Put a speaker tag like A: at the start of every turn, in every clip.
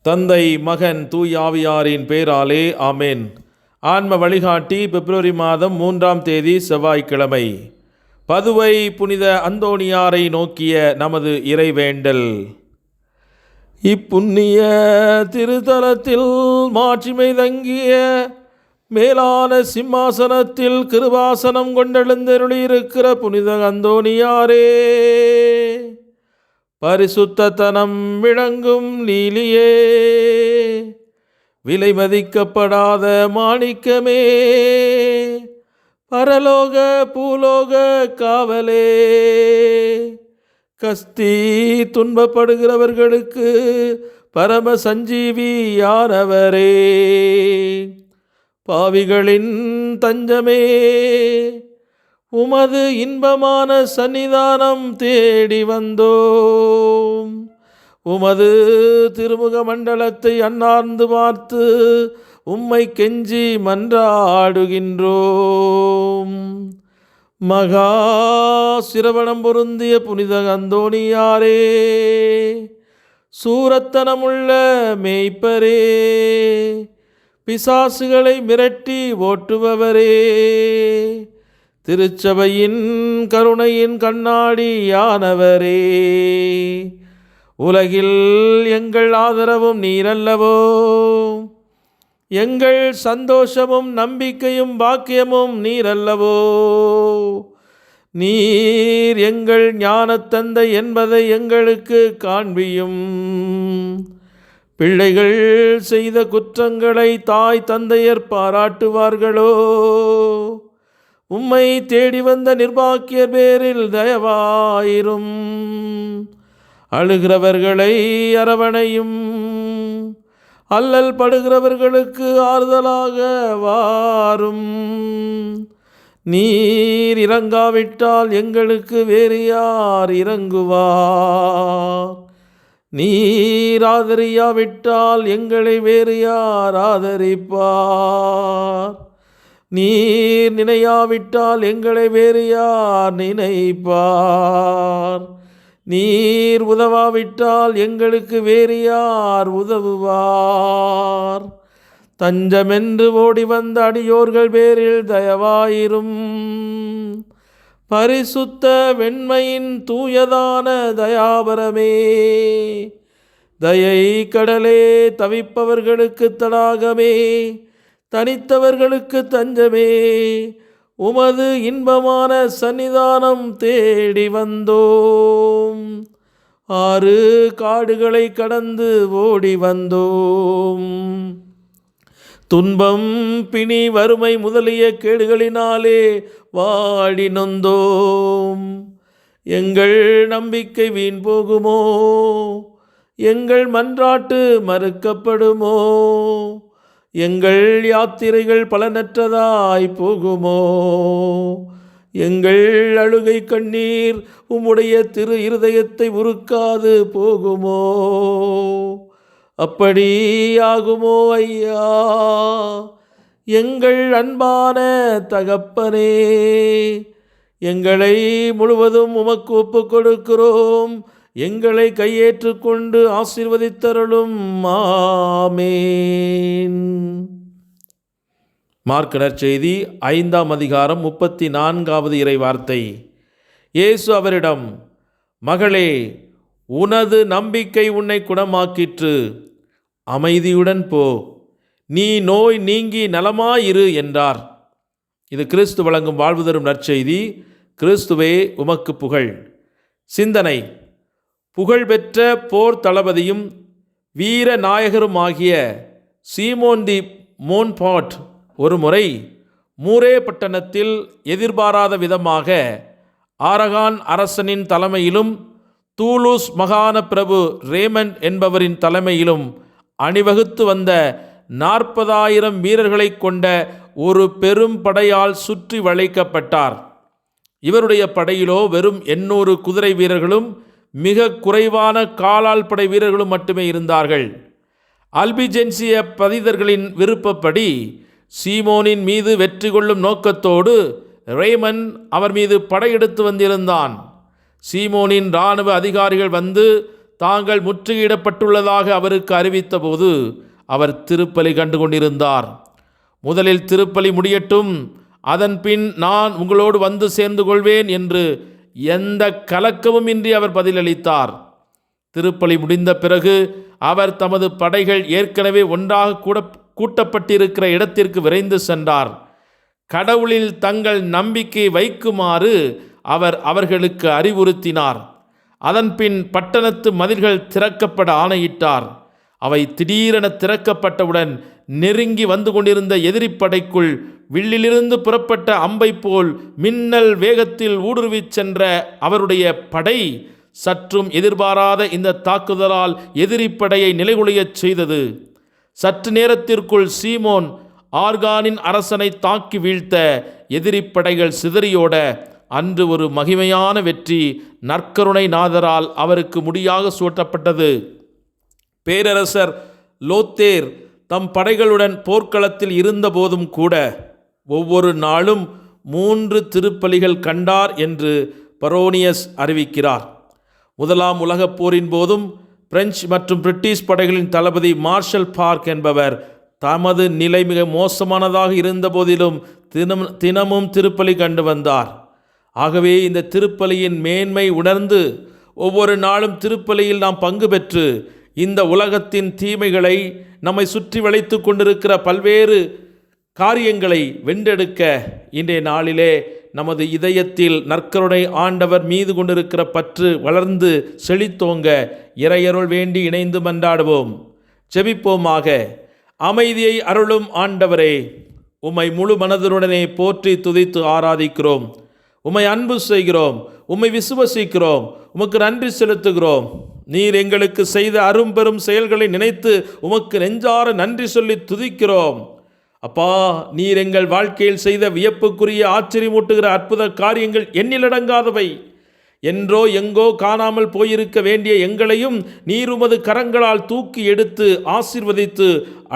A: தந்தை, மகன், தூய் ஆவியாரின் பேராலே ஆமேன். ஆன்ம வழிகாட்டி பிப்ரவரி மாதம் 3ஆம் தேதி செவ்வாய்க்கிழமை. பதுவை புனித அந்தோணியாரை நோக்கிய நமது இறைவேண்டல். இப்புண்ணிய திருத்தலத்தில் மாட்சிமை தங்கிய மேலான சிம்மாசனத்தில் கிருபாசனம் கொண்டெழுந்தருளியிருக்கிற புனித அந்தோணியாரே, பரிசுத்தத்தனம் விளங்கும் நீலியே, விலை மதிக்கப்படாத மாணிக்கமே, பரலோக பூலோக காவலே, கஸ்தி துன்பப்படுகிறவர்களுக்கு பரம சஞ்சீவியானவரே, பாவிகளின் தஞ்சமே, உமது இன்பமான சன்னிதானம் தேடி வந்தோம். உமது திருமுக மண்டலத்தை அன்னார்ந்து பார்த்து உம்மை கெஞ்சி மன்றாடுகின்றோம். மகா சிரவணம் பொருந்திய புனித அந்தோணியாரே, சூரத்தனமுள்ள மேய்ப்பரே, பிசாசுகளை மிரட்டி ஓட்டுபவரே, திருச்சபையின் கருணையின் கண்ணாடியானவரே, உலகில் எங்கள் ஆதரவும் நீரல்லவோ, எங்கள் சந்தோஷமும் நம்பிக்கையும் பாக்கியமும் நீரல்லவோ, நீர் எங்கள் ஞானத்தந்தை என்பதை எங்களுக்கு காண்பியும். பிள்ளைகள் செய்த குற்றங்களை தாய் தந்தையர் பாராட்டுவார்களோ, உம்மை தேடி வந்த நிர்பாக்கியர் பேரில் தயவாயிரும். அழுகிறவர்களை அரவணையும், அல்லல் படுகிறவர்களுக்கு ஆறுதலாக வாரும். நீர் இறங்காவிட்டால் எங்களுக்கு வேறு யார் இறங்குவார்? நீர் ஆதரியாவிட்டால் எங்களை வேறு யார் ஆதரிப்பார்? நீர் நினையாவிட்டால் எங்களை வேறு யார் நினைப்பார்? நீர் உதவாவிட்டால் எங்களுக்கு வேறு யார் உதவுவார்? தஞ்சமென்று ஓடி வந்த அடியோர்கள் பேரில் தயவாயிரும். பரிசுத்த வெண்மையின் தூயதான தயாபரமே, தயை கடலே, தவிப்பவர்களுக்கு தடாகமே, தனித்தவர்களுக்கு தஞ்சமே, உமது இன்பமான சன்னிதானம் தேடி வந்தோம். 6 காடுகளை கடந்து ஓடி வந்தோம். துன்பம், பிணி, வறுமை முதலிய கேடுகளினாலே வாடி நொந்தோம். எங்கள் நம்பிக்கை வீண் போகுமோ? எங்கள் மன்றாட்டு மறுக்கப்படுமோ? எங்கள் யாத்திரைகள் பலனற்றதாய் போகுமோ? எங்கள் அழுகை கண்ணீர் உம்முடைய திரு இருதயத்தை உருக்காது போகுமோ? அப்படி ஆகுமோ ஐயா? எங்கள் அன்பான தகப்பனே, எங்களை முழுவதும் உமக்கு ஒப்புக் கொடுக்கிறோம். எங்களை கையேற்றுக்கொண்டு ஆசீர்வதித்தருளும். ஆமேன். மார்க் நற்செய்தி 5ஆம் அதிகாரம் 34வது இறைவார்த்தை. இயேசு அவரிடம், மகளே, உனது நம்பிக்கை உன்னை குணமாக்கிற்று, அமைதியுடன் போ, நீ நோய் நீங்கி நலமாயிரு என்றார். இது கிறிஸ்து வழங்கும் வாழ்வு தரும் நற்செய்தி. கிறிஸ்துவே உமக்கு புகழ். சிந்தனை. புகழ்பெற்ற போர் தளபதியும் வீர நாயகருமாகிய சீமோன் தி மோன்பார்ட் ஒரு முறை மூரே பட்டணத்தில் எதிர்பாராத விதமாக ஆரகான் அரசனின் தலைமையிலும் தூலூஸ் மகாண பிரபு ரேமண்ட் என்பவரின் தலைமையிலும் அணிவகுத்து வந்த 40,000 வீரர்களை கொண்ட ஒரு பெரும் படையால் சுற்றி வளைக்கப்பட்டார். இவருடைய படையிலோ வெறும் 800 குதிரை வீரர்களும் மிக குறைவான காலால் படை வீரர்களும் மட்டுமே இருந்தார்கள். அல்பிஜென்சிய பதிதர்களின் விருப்பப்படி சீமோனின் மீது வெற்றி கொள்ளும் நோக்கத்தோடு ரேமன் அவர் மீது படையெடுத்து வந்திருந்தான். சீமோனின் இராணுவ அதிகாரிகள் வந்து தாங்கள் முற்றுகையிடப்பட்டுள்ளதாக அவருக்கு அறிவித்தபோது அவர் திருப்பலி கண்டு கொண்டிருந்தார். முதலில் திருப்பலி முடியட்டும், அதன் பின் நான் உங்களோடு வந்து சேர்ந்து கொள்வேன் என்று எந்த கலக்கமும் இன்றி அவர் பதிலளித்தார். திருப்பலி முடிந்த பிறகு அவர் தமது படைகள் ஏற்கனவே ஒன்றாக கூட்டப்பட்டிருக்கிற இடத்திற்கு விரைந்து சென்றார். கடவுளில் தங்கள் நம்பிக்கை வைக்குமாறு அவர் அவர்களுக்கு அறிவுறுத்தினார். அதன்பின் பட்டணத்து மதில்கள் திறக்கப்பட ஆணையிட்டார். அவை திடீரென திறக்கப்பட்டவுடன் நெருங்கி வந்து கொண்டிருந்த எதிரிப்படைக்குள் வில்லிலிருந்து புறப்பட்ட அம்பை போல் மின்னல் வேகத்தில் ஊடுருவிச் சென்ற அவருடைய படை சற்றும் எதிர்பாராத இந்த தாக்குதலால் எதிரிப்படையை நிலைகுலையச் செய்தது. சற்று நேரத்திற்குள் சீமோன் ஆர்கானின் அரசனை தாக்கி வீழ்த்த எதிரிப்படைகள் சிதறியோட அன்று ஒரு மகிமையான வெற்றி நற்கருணை நாதரால் அவருக்கு முடியாக சூட்டப்பட்டது. பேரரசர் லோத்தேர் தம் படைகளுடன் போர்க்களத்தில் இருந்தபோதும் கூட ஒவ்வொரு நாளும் 3 திருப்பலிகள் கண்டார் என்று பரோனியஸ் அறிவிக்கிறார். முதலாம் உலகப் போரின் போதும் பிரெஞ்சு மற்றும் பிரிட்டிஷ் படைகளின் தளபதி மார்ஷல் பார்க் என்பவர் தமது நிலை மிக மோசமானதாக இருந்த போதிலும் தினமும் திருப்பலி கண்டு வந்தார். ஆகவே இந்த திருப்பலியின் மேன்மை உணர்ந்து ஒவ்வொரு நாளும் திருப்பலியில் நாம் பங்கு பெற்று இந்த உலகத்தின் தீமைகளை, நம்மை சுற்றி வளைத்து கொண்டிருக்கிற பல்வேறு காரியங்களை வென்றெடுக்க இன்றைய நாளிலே நமது இதயத்தில் நற்கருணை ஆண்டவர் மீது கொண்டிருக்கிற பற்று வளர்ந்து செழித்தோங்க இறையருள் வேண்டி இணைந்து மன்றாடுவோம். ஜெபிப்போமாக. அமைதியை அருளும் ஆண்டவரே, உம்மை முழு மனதுடனே போற்றி துதித்து ஆராதிக்கிறோம். உம்மை அன்பு செய்கிறோம், உம்மை விசுவசிக்கிறோம், உமக்கு நன்றி செலுத்துகிறோம். நீர் எங்களுக்கு செய்த அரும்பெரும் செயல்களை நினைத்து உமக்கு நெஞ்சார நன்றி சொல்லி துதிக்கிறோம். அப்பா, நீர் எங்கள் வாழ்க்கையில் செய்த வியப்புக்குரிய ஆச்சரியமூட்டுகிற அற்புத காரியங்கள் எண்ணிலடங்காதவை. என்றோ எங்கோ காணாமல் போயிருக்க வேண்டிய எங்களையும் நீர் உமது கரங்களால் தூக்கி எடுத்து ஆசீர்வதித்து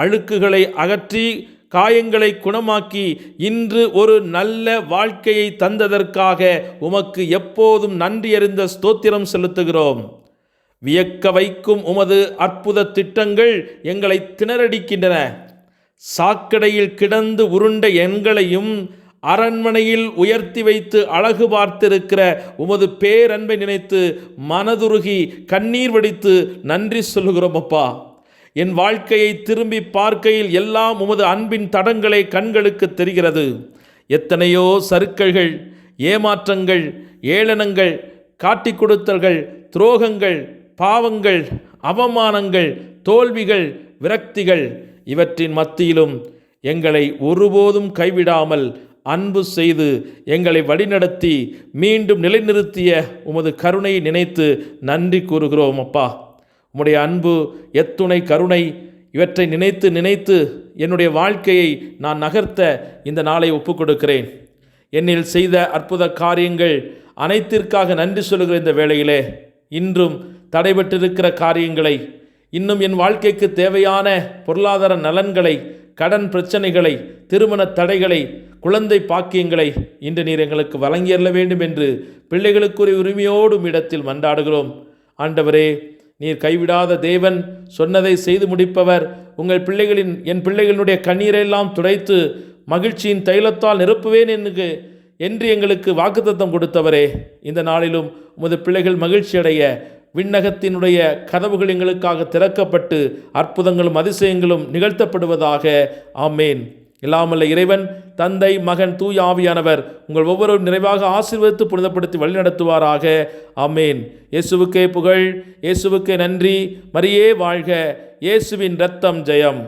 A: அழுக்குகளை அகற்றி காயங்களை குணமாக்கி இன்று ஒரு நல்ல வாழ்க்கையை தந்ததற்காக உமக்கு எப்போதும் நன்றி அறிந்த ஸ்தோத்திரம் செலுத்துகிறோம். வியக்க வைக்கும் உமது அற்புத திட்டங்கள் எங்களை திணறடிக்கின்றன. சாக்கடையில் கிடந்து உருண்ட எங்களையும் அரண்மனையில் உயர்த்தி வைத்து அழகு பார்த்திருக்கிற உமது பேரன்பை நினைத்து மனதுருகி கண்ணீர் வடித்து நன்றி சொல்லுகிறோம். அப்பா, என் வாழ்க்கையை திரும்பி பார்க்கையில் எல்லாம் உமது அன்பின் தடங்களே கண்களுக்கு தெரிகிறது. எத்தனையோ சறுக்கல்கள், ஏமாற்றங்கள், ஏளனங்கள், காட்டிக் கொடுத்தல்கள், துரோகங்கள், பாவங்கள், அவமானங்கள், தோல்விகள், விரக்திகள், இவற்றின் மத்தியிலும் எங்களை ஒருபோதும் கைவிடாமல் அன்பு செய்து எங்களை வழிநடத்தி மீண்டும் நிலைநிறுத்திய உமது கருணையை நினைத்து நன்றி கூறுகிறோம். அப்பா, உம்முடைய அன்பு, எத்துணை கருணை, இவற்றை நினைத்து நினைத்து என்னுடைய வாழ்க்கையை நான் நகர்த்த இந்த நாளை ஒப்புக்கொடுக்கிறேன். என்னில் செய்த அற்புத காரியங்கள் அனைத்திற்காக நன்றி சொல்லுகிற இந்த வேளையிலே இன்றும் தடைபட்டிருக்கிற காரியங்களை, இன்னும் என் வாழ்க்கைக்கு தேவையான பொருளாதார நலன்களை, கடன் பிரச்சனைகளை, திருமண தடைகளை, குழந்தை பாக்கியங்களை இன்று நீர் எங்களுக்கு வழங்கியறல வேண்டும் என்று பிள்ளைகளுக்குரிய உரிமையோடும் இடத்தில் மன்றாடுகிறோம். ஆண்டவரே, நீர் கைவிடாத தேவன், சொன்னதை செய்து முடிப்பவர், உங்கள் என் பிள்ளைகளுடைய கண்ணீரெல்லாம் துடைத்து மகிழ்ச்சியின் தைலத்தால் நிரப்புவேன் என்று எங்களுக்கு வாக்குத்தத்தம் கொடுத்தவரே, இந்த நாளிலும் உமது பிள்ளைகள் மகிழ்ச்சி அடைய விண்ணகத்தினுடைய கதவுகள் எங்களுக்காக திறக்கப்பட்டு அற்புதங்களும் அதிசயங்களும் நிகழ்த்தப்படுவதாக. ஆமேன். இல்லாமல்ல இறைவன், தந்தை, மகன், தூய ஆவியானவர் உங்கள் ஒவ்வொருவரும் நிறைவாக ஆசீர்வதித்து புனிதப்படுத்தி வழிநடத்துவாராக. ஆமேன். இயேசுவுக்கே புகழ், இயேசுவுக்கே நன்றி. மரியே வாழ்க. இயேசுவின் இரத்தம் ஜெயம்.